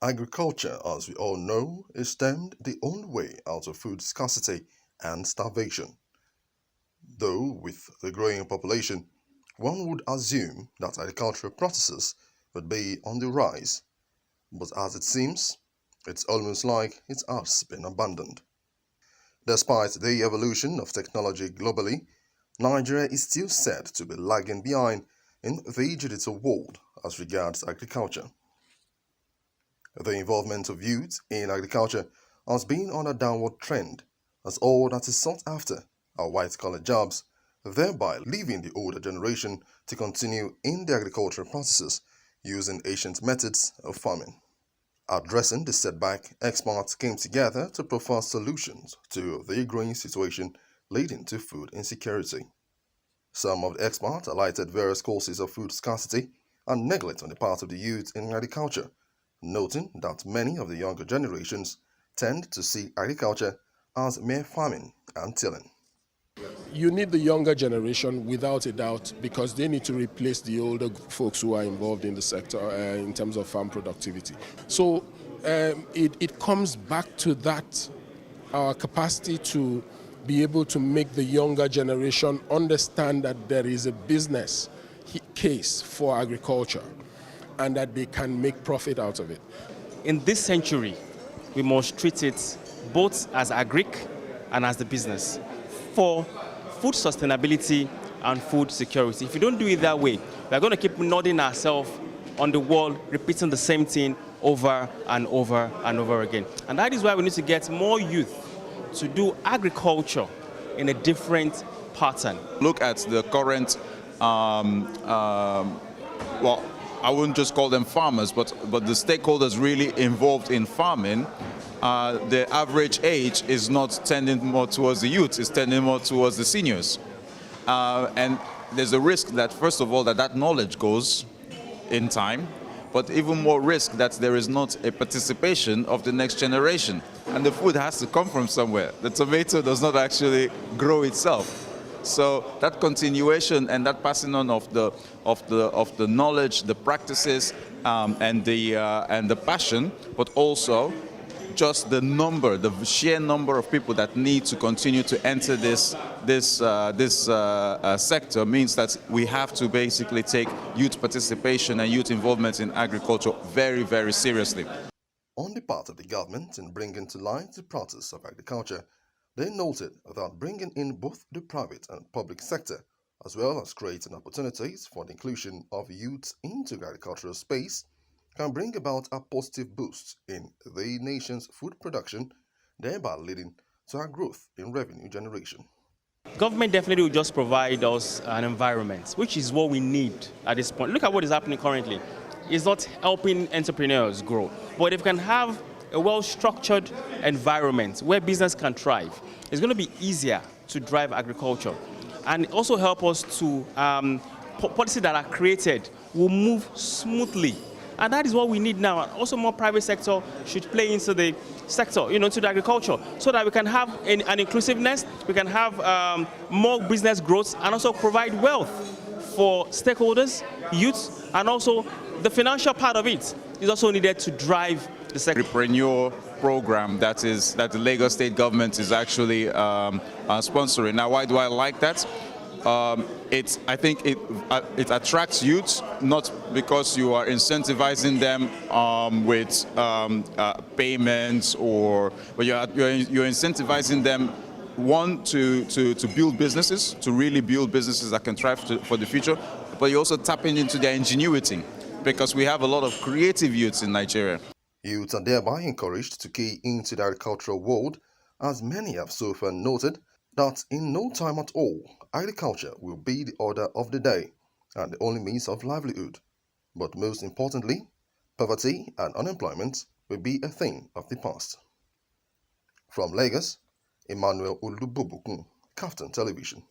Agriculture, as we all know, is stemmed the only way out of food scarcity and starvation. Though, with the growing population, one would assume that agricultural practices would be on the rise, but as it seems, it's almost like it has been abandoned. Despite the evolution of technology globally, Nigeria is still said to be lagging behind in the digital world as regards agriculture. The involvement of youth in agriculture has been on a downward trend, as all that is sought after are white-collar jobs, thereby leaving the older generation to continue in the agricultural processes using ancient methods of farming. Addressing the setback, experts came together to propose solutions to the growing situation leading to food insecurity. Some of the experts highlighted various causes of food scarcity and neglect on the part of the youth in agriculture, noting that many of the younger generations tend to see agriculture as mere farming and tilling. You need the younger generation without a doubt because they need to replace the older folks who are involved in the sector in terms of farm productivity. So it comes back to that, our capacity to be able to make the younger generation understand that there is a business case for agriculture and that they can make profit out of it. In this century, we must treat it both as agric and as the business for food sustainability and food security. If you don't do it that way, we're going to keep nodding ourselves on the wall, repeating the same thing over and over and over again. And that is why we need to get more youth to do agriculture in a different pattern. Look at the current, well, I wouldn't just call them farmers, but the stakeholders really involved in farming. The average age is not tending more towards the youth, it's tending more towards the seniors. And there's a risk that, first of all, that knowledge goes in time, but even more risk that there is not a participation of the next generation. And the food has to come from somewhere. The tomato does not actually grow itself. So that continuation and that passing on of the knowledge, the practices, and the passion, but also just the sheer number of people that need to continue to enter this sector means that we have to basically take youth participation and youth involvement in agriculture very, very seriously. On the part of the government in bringing to light the practice of agriculture, they noted that bringing in both the private and public sector, as well as creating opportunities for the inclusion of youth into the agricultural space, can bring about a positive boost in the nation's food production, thereby leading to a growth in revenue generation. Government definitely will just provide us an environment, which is what we need at this point. Look at what is happening currently. It's not helping entrepreneurs grow, but if we can have a well-structured environment where business can thrive, it's going to be easier to drive agriculture and also help us to policies that are created will move smoothly. And that is what we need now. And also more private sector should play into the sector, into the agriculture, so that we can have an inclusiveness, we can have more business growth, and also provide wealth for stakeholders, youth, and also the financial part of it is also needed to drive the sector. Entrepreneur program that the Lagos State government is actually sponsoring. Now, why do I like that? I think it attracts youth, not because you are incentivizing them with payments, but you're incentivizing them, one, to build businesses, to really build businesses that can thrive for the future, but you're also tapping into their ingenuity, because we have a lot of creative youths in Nigeria. Youths are thereby encouraged to key into the agricultural world, as many have so far noted that in no time at all, agriculture will be the order of the day and the only means of livelihood. But most importantly, poverty and unemployment will be a thing of the past. From Lagos, Emmanuel Olubobukun, KAFTAN Television.